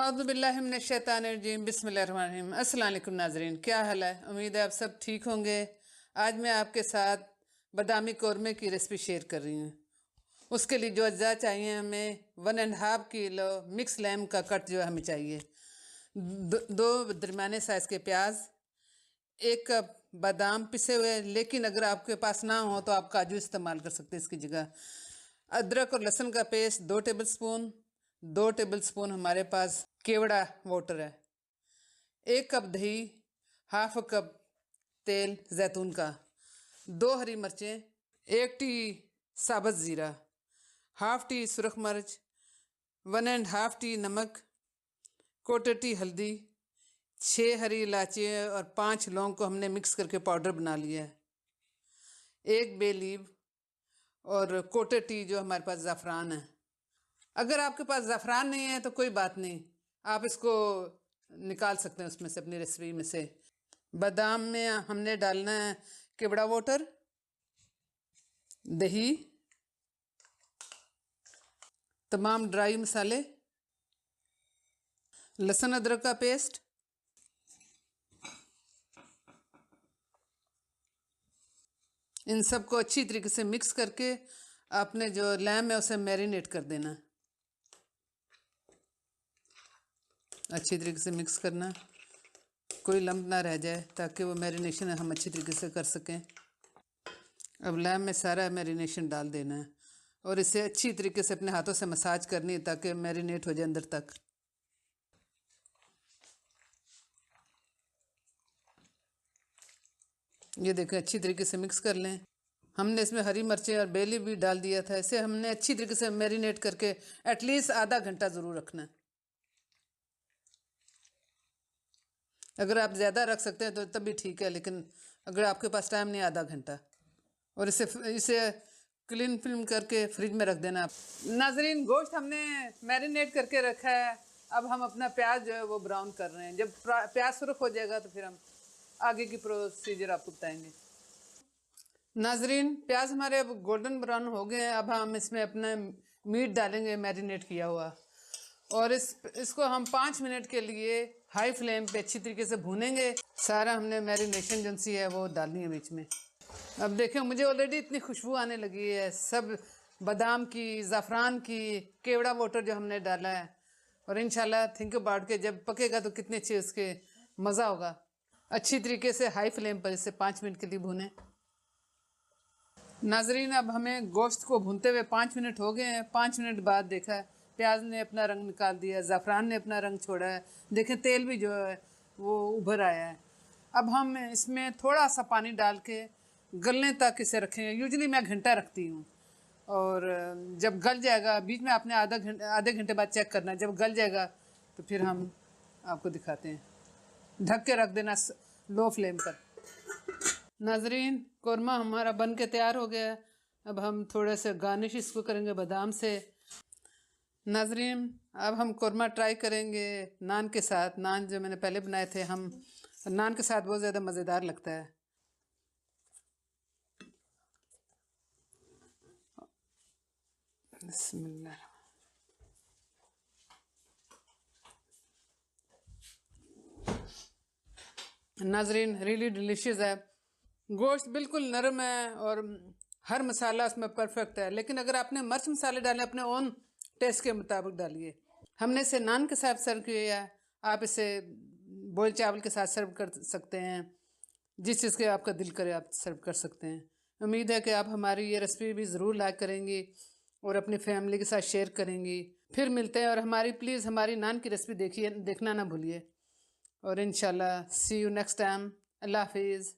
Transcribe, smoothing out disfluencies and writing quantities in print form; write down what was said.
औज़ुबिल्लाहिमिनश्शैतानिर्रजीम बिस्मिल्लाहिर्रहमानिर्रहीम। अस्सलाम वालेकुम नाज़रीन, क्या हाल है? उम्मीद है आप सब ठीक होंगे। आज मैं आपके साथ बादामी कौरमे की रेसिपी शेयर कर रही हूँ। उसके लिए जो अज्जा चाहिए हमें 1.5 किलो मिक्स लैम का कट जो हमें चाहिए, दो दरमियाने साइज़ के प्याज, 1 कप बादाम पिसे हुए, लेकिन अगर आपके पास ना हो तो आप काजू इस्तेमाल कर सकते हैं इसकी जगह। अदरक और लहसुन का paste 2 table spoon, 2 table spoon हमारे पास केवड़ा वाटर है, 1 कप दही, हाफ कप तेल जैतून का, 2 हरी मिर्चें, 1 टी साबुत ज़ीरा, हाफ टी सुरख मिर्च, 1.5 टी नमक, क्वार्टर टी हल्दी, 6 हरी इलायची और 5 लौंग को हमने मिक्स करके पाउडर बना लिया है, 1 बे लीव और क्वार्टर टी जो हमारे पास ज़ाफ़रान है। अगर आपके पास ज़ाफ़रान नहीं है तो कोई बात नहीं, आप इसको निकाल सकते हैं उसमें से, अपनी रेसिपी में से। बादाम में हमने डालना है केवड़ा वाटर, दही, तमाम ड्राई मसाले, लहसुन अदरक का पेस्ट, इन सबको अच्छी तरीके से मिक्स करके आपने जो लैम है उसे मैरिनेट कर देना। अच्छी तरीके से मिक्स करना, कोई लम्ब ना रह जाए, ताकि वो मैरिनेशन हम अच्छी तरीके से कर सकें। अब लैम में सारा मैरिनेशन डाल देना है और इसे अच्छी तरीके से अपने हाथों से मसाज करनी है ताकि मैरिनेट हो जाए अंदर तक। ये देखें, अच्छी तरीके से मिक्स कर लें। हमने इसमें हरी मिर्चें और बे लीफ भी डाल दिया था। इसे हमने अच्छी तरीके से मैरिनेट करके एटलीस्ट आधा घंटा ज़रूर रखना है। अगर आप ज़्यादा रख सकते हैं तो तब भी ठीक है, लेकिन अगर आपके पास टाइम नहीं, आधा घंटा। और इसे इसे क्लीन फिल्म करके फ्रिज में रख देना। नाजरीन, गोश्त हमने मैरिनेट करके रखा है। अब हम अपना प्याज जो है वो ब्राउन कर रहे हैं। जब प्याज सुर्ख हो जाएगा तो फिर हम आगे की प्रोसीजर आपको बताएंगे। नाजरीन, प्याज हमारे अब गोल्डन ब्राउन हो गए हैं। अब हम इसमें अपना मीट डालेंगे मैरिनेट किया हुआ, और इसको हम 5 मिनट के लिए हाई फ्लेम पे अच्छी तरीके से भूनेंगे। सारा हमने मैरिनेशन जो सी है वो डालनी है बीच में। अब देखें, मुझे ऑलरेडी इतनी खुशबू आने लगी है, सब बादाम की, ज़ाफ़रान की, केवड़ा वाटर जो हमने डाला है। और इंशाल्लाह थिंक अबाउट के जब पकेगा तो कितने अच्छे उसके मज़ा होगा। अच्छी तरीके से हाई फ्लेम पर इसे 5 मिनट के लिए भूनें। नाजरीन, अब हमें गोश्त को भूनते हुए 5 मिनट हो गए हैं। 5 मिनट बाद देखा है प्याज ने अपना रंग निकाल दिया, ज़ाफ़रान ने अपना रंग छोड़ा है, देखें तेल भी जो है वो उभर आया है। अब हम इसमें थोड़ा सा पानी डाल के गलने तक इसे रखेंगे। यूजुअली मैं घंटा रखती हूँ, और जब गल जाएगा, बीच में आपने आधे घंटे बाद चेक करना, जब गल जाएगा तो फिर हम आपको दिखाते हैं। ढक के रख देना लो फ्लेम पर। नाजरीन, कौरमा हमारा बन के तैयार हो गया है। अब हम थोड़े से गार्निश इसको करेंगे बादाम से। नाजरीन, अब हम कौरमा ट्राई करेंगे नान के साथ। नान जो मैंने पहले बनाए थे, हम नान के साथ बहुत ज़्यादा मज़ेदार लगता है। बिस्मिल्लाह। नाजरीन, रियली डिलीशियस है। गोश्त बिल्कुल नरम है और हर मसाला उसमें परफेक्ट है। लेकिन अगर आपने मिर्च मसाले डाले, अपने ओन टेस्ट के मुताबिक डालिए। हमने इसे नान के साथ सर्व किया है। आप इसे बॉयल चावल के साथ सर्व कर सकते हैं। जिस चीज़ के आपका दिल करे आप सर्व कर सकते हैं। उम्मीद है कि आप हमारी ये रेसिपी भी ज़रूर लाइक करेंगी और अपनी फैमिली के साथ शेयर करेंगी। फिर मिलते हैं, और प्लीज़ हमारी नान की रेसिपी देखना ना भूलिए। और इंशाल्लाह सी यू नेक्स्ट टाइम। अल्लाह हाफिज़।